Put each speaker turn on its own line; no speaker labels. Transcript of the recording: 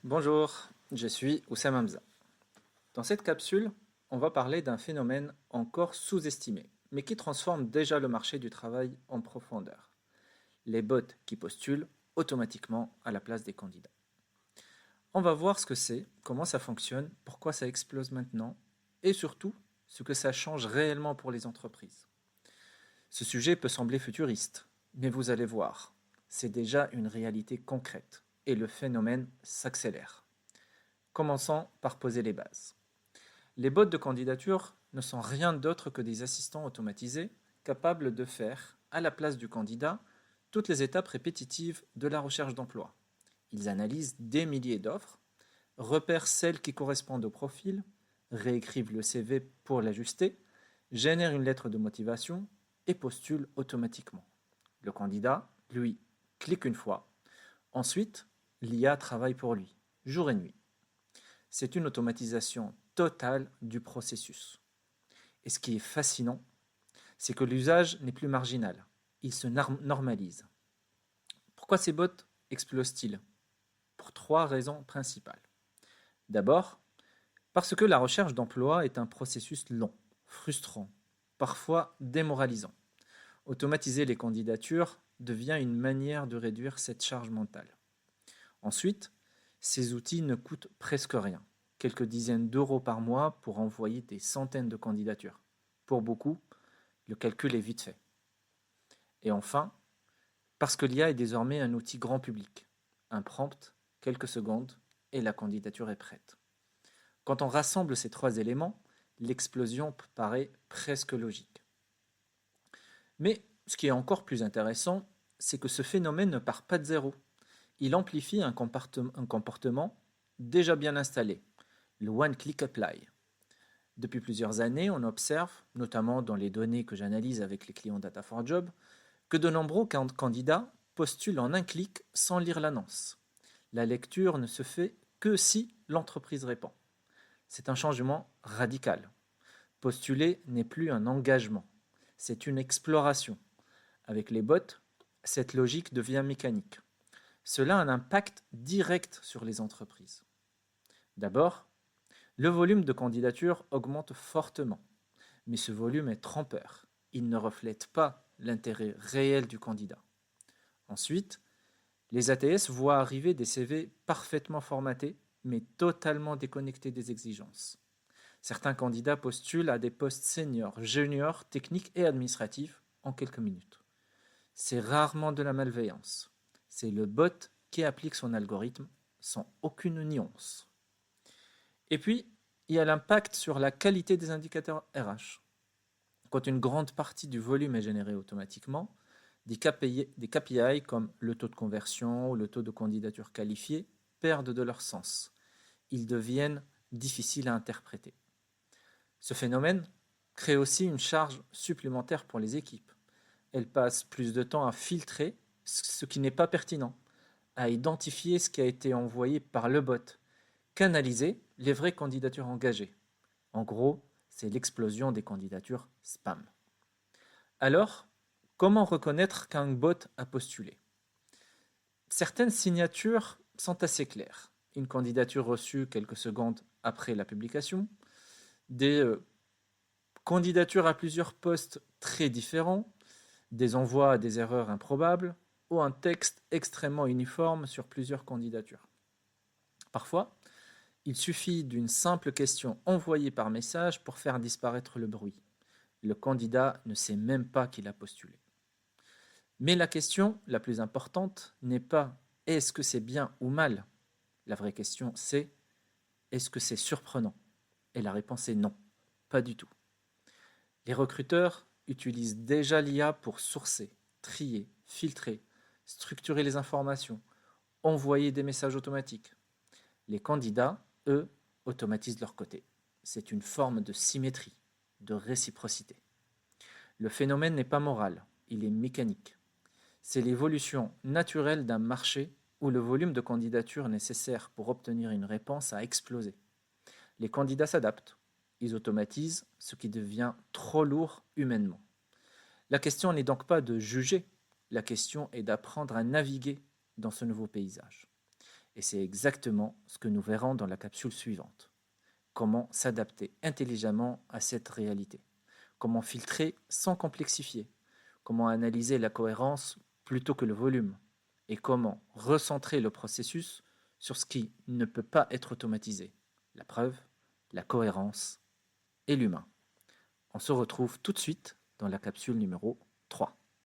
Bonjour, je suis Oussam Hamza. Dans cette capsule, on va parler d'un phénomène encore sous-estimé, mais qui transforme déjà le marché du travail en profondeur. Les bots qui postulent automatiquement à la place des candidats. On va voir ce que c'est, comment ça fonctionne, pourquoi ça explose maintenant, et surtout ce que ça change réellement pour les entreprises. Ce sujet peut sembler futuriste, mais vous allez voir, c'est déjà une réalité concrète, et le phénomène s'accélère. Commençons par poser les bases. Les bots de candidature ne sont rien d'autre que des assistants automatisés capables de faire, à la place du candidat, toutes les étapes répétitives de la recherche d'emploi. Ils analysent des milliers d'offres, repèrent celles qui correspondent au profil, réécrivent le CV pour l'ajuster, génèrent une lettre de motivation et postulent automatiquement. Le candidat, lui, clique une fois. Ensuite, l'IA travaille pour lui, jour et nuit. C'est une automatisation totale du processus. Et ce qui est fascinant, c'est que l'usage n'est plus marginal, il se normalise. Pourquoi ces bots explosent-ils? Pour trois raisons principales. D'abord, parce que la recherche d'emploi est un processus long, frustrant, parfois démoralisant. Automatiser les candidatures devient une manière de réduire cette charge mentale. Ensuite, ces outils ne coûtent presque rien, quelques dizaines d'euros par mois pour envoyer des centaines de candidatures. Pour beaucoup, le calcul est vite fait. Et enfin, parce que l'IA est désormais un outil grand public. Un prompt, quelques secondes, et la candidature est prête. Quand on rassemble ces trois éléments, l'explosion paraît presque logique. Mais ce qui est encore plus intéressant, c'est que ce phénomène ne part pas de zéro. Il amplifie un comportement déjà bien installé, le one-click apply. Depuis plusieurs années, on observe, notamment dans les données que j'analyse avec les clients Data for Job, que de nombreux candidats postulent en un clic sans lire l'annonce. La lecture ne se fait que si l'entreprise répond. C'est un changement radical. Postuler n'est plus un engagement, c'est une exploration. Avec les bots, cette logique devient mécanique. Cela a un impact direct sur les entreprises. D'abord, le volume de candidatures augmente fortement, mais ce volume est trompeur. Il ne reflète pas l'intérêt réel du candidat. Ensuite, les ATS voient arriver des CV parfaitement formatés, mais totalement déconnectés des exigences. Certains candidats postulent à des postes seniors, juniors, techniques et administratifs en quelques minutes. C'est rarement de la malveillance. C'est le bot qui applique son algorithme sans aucune nuance. Et puis, il y a l'impact sur la qualité des indicateurs RH. Quand une grande partie du volume est généré automatiquement, des KPI comme le taux de conversion ou le taux de candidature qualifiée perdent de leur sens. Ils deviennent difficiles à interpréter. Ce phénomène crée aussi une charge supplémentaire pour les équipes. Elles passent plus de temps à filtrer ce qui n'est pas pertinent, à identifier ce qui a été envoyé par le bot, qu'analyser les vraies candidatures engagées. En gros, c'est l'explosion des candidatures spam. Alors, comment reconnaître qu'un bot a postulé? Certaines signatures sont assez claires. Une candidature reçue quelques secondes après la publication, des candidatures à plusieurs postes très différents, des envois à des erreurs improbables ou un texte extrêmement uniforme sur plusieurs candidatures. Parfois, il suffit d'une simple question envoyée par message pour faire disparaître le bruit. Le candidat ne sait même pas qu'il a postulé. Mais la question la plus importante n'est pas est-ce que c'est bien ou mal. La vraie question c'est est-ce que c'est surprenant? Et la réponse est non, pas du tout. Les recruteurs utilisent déjà l'IA pour sourcer, trier, filtrer, structurer les informations, envoyer des messages automatiques. Les candidats, eux, automatisent leur côté. C'est une forme de symétrie, de réciprocité. Le phénomène n'est pas moral, il est mécanique. C'est l'évolution naturelle d'un marché où le volume de candidatures nécessaire pour obtenir une réponse a explosé. Les candidats s'adaptent, ils automatisent ce qui devient trop lourd humainement. La question n'est donc pas de juger, la question est d'apprendre à naviguer dans ce nouveau paysage. Et c'est exactement ce que nous verrons dans la capsule suivante. Comment s'adapter intelligemment à cette réalité. Comment filtrer sans complexifier. Comment analyser la cohérence plutôt que le volume. Et comment recentrer le processus sur ce qui ne peut pas être automatisé. La preuve, la cohérence et l'humain. On se retrouve tout de suite dans la capsule numéro 3.